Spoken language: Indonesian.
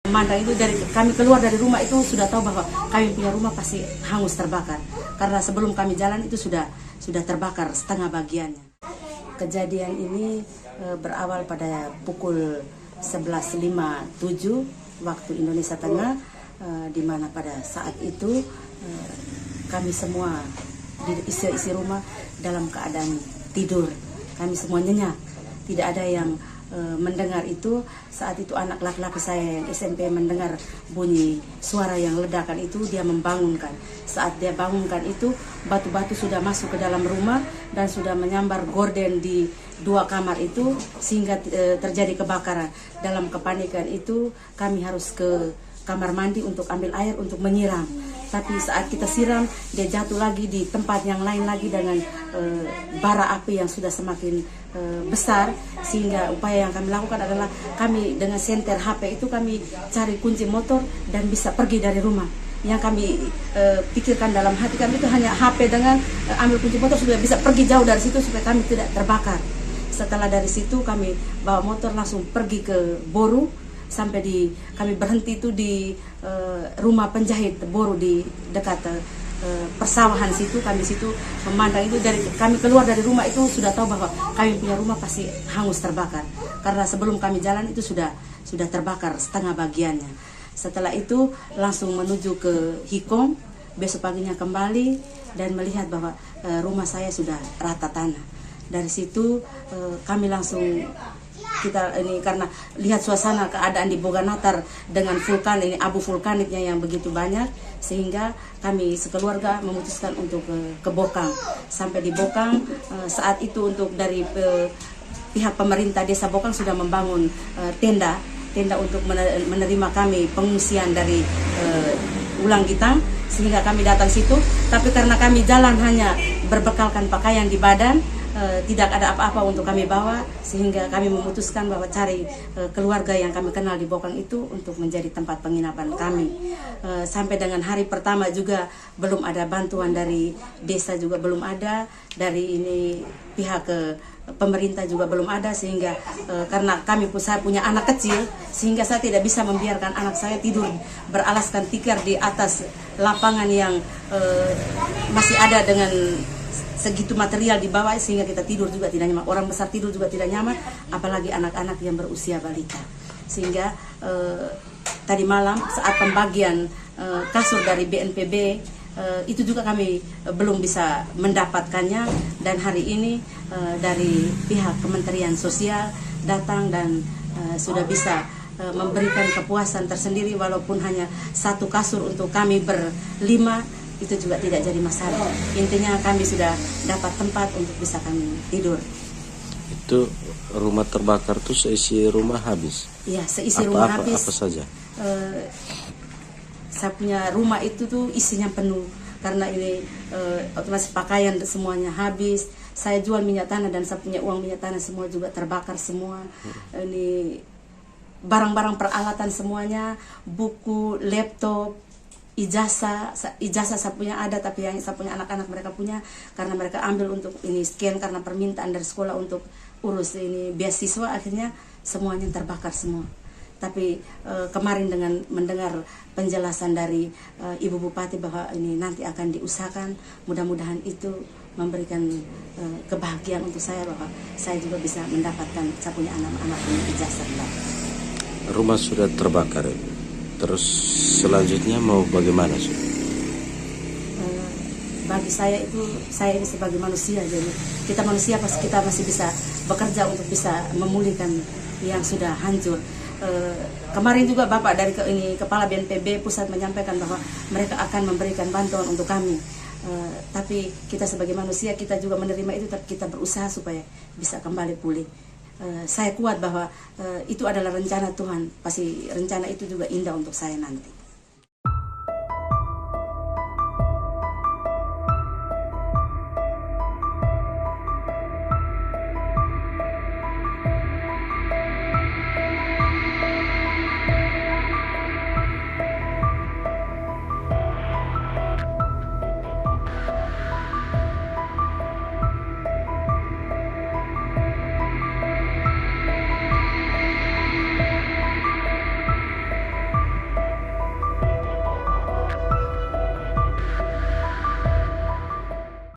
Memandang itu dari kami keluar dari rumah itu sudah tahu bahwa kami punya rumah pasti hangus terbakar. Karena sebelum kami jalan itu sudah terbakar setengah bagiannya. Kejadian ini berawal pada pukul 11.57 waktu Indonesia Tengah, di mana pada saat itu kami semua di isi rumah dalam keadaan tidur. Kami semua nyenyak, tidak ada yang mendengar itu. Saat itu anak laki-laki saya yang SMP mendengar bunyi suara yang ledakan itu, dia membangunkan. Saat dia bangunkan itu, batu-batu sudah masuk ke dalam rumah dan sudah menyambar gorden di 2 kamar itu, sehingga terjadi kebakaran. Dalam kepanikan itu kami harus ke kamar mandi untuk ambil air untuk menyiram. Tapi saat kita siram, dia jatuh lagi di tempat yang lain lagi dengan bara api yang sudah semakin besar. Sehingga upaya yang kami lakukan adalah kami dengan senter HP itu kami cari kunci motor dan bisa pergi dari rumah. Yang kami pikirkan dalam hati kami itu hanya HP dengan ambil kunci motor sudah bisa pergi jauh dari situ supaya kami tidak terbakar. Setelah dari situ kami bawa motor langsung pergi ke Boru. Sampai kami berhenti itu di rumah penjahit Boru di dekat persawahan situ. Kami situ memandang itu dari kami keluar dari rumah itu sudah tahu bahwa kami punya rumah pasti hangus terbakar. Karena sebelum kami jalan itu sudah terbakar setengah bagiannya. Setelah itu langsung menuju ke Hikom. Besok paginya kembali dan melihat bahwa rumah saya sudah rata tanah. Dari situ kami langsung karena lihat suasana keadaan di Boganatar dengan vulkan ini, abu vulkaniknya yang begitu banyak, sehingga kami sekeluarga memutuskan untuk ke Bokang. Sampai di Bokang saat itu untuk dari pihak pemerintah desa Bokang sudah membangun tenda untuk menerima kami pengungsian dari Ulang Gitang, sehingga kami datang situ. Tapi karena kami jalan hanya berbekalkan pakaian di badan, tidak ada apa-apa untuk kami bawa, sehingga kami memutuskan bahwa cari keluarga yang kami kenal di Bokang itu untuk menjadi tempat penginapan kami. Sampai dengan hari pertama juga belum ada bantuan dari desa, juga belum ada dari pihak pemerintah juga belum ada, sehingga karena saya punya anak kecil, sehingga saya tidak bisa membiarkan anak saya tidur beralaskan tikar di atas lapangan yang masih ada dengan segitu material di bawah, sehingga kita tidur juga tidak nyaman. Orang besar tidur juga tidak nyaman, apalagi anak-anak yang berusia balita. Sehingga tadi malam saat pembagian kasur dari BNPB itu juga kami belum bisa mendapatkannya, dan hari ini dari pihak Kementerian Sosial datang dan sudah bisa memberikan kepuasan tersendiri, walaupun hanya 1 kasur untuk kami berlima, itu juga tidak jadi masalah. Intinya kami sudah dapat tempat untuk bisa kami tidur. Itu rumah terbakar tuh seisi rumah habis? Iya, seisi rumah habis. Apa saja? Saya punya rumah itu tuh isinya penuh. Karena ini otomatis pakaian semuanya habis. Saya jual minyak tanah dan saya punya uang minyak tanah semua juga terbakar semua. Ini barang-barang peralatan semuanya, buku, laptop, ijazah saya punya ada, tapi yang saya punya anak-anak mereka punya, karena mereka ambil untuk ini scan karena permintaan dari sekolah untuk urus ini beasiswa, akhirnya semuanya terbakar semua. Tapi kemarin dengan mendengar penjelasan dari Ibu Bupati bahwa ini nanti akan diusahakan, mudah-mudahan itu memberikan kebahagiaan untuk saya, bahwa saya juga bisa mendapatkan, saya punya anak-anak punya ijazah. Rumah sudah terbakar, terus selanjutnya mau bagaimana? Bagi saya ini sebagai manusia, jadi kita manusia pasti kita masih bisa bekerja untuk bisa memulihkan yang sudah hancur. Kemarin juga Bapak dari Kepala BNPB Pusat menyampaikan bahwa mereka akan memberikan bantuan untuk kami. Tapi kita sebagai manusia kita juga menerima itu, tapi kita berusaha supaya bisa kembali pulih. Saya kuat bahwa itu adalah rencana Tuhan, pasti rencana itu juga indah untuk saya nanti.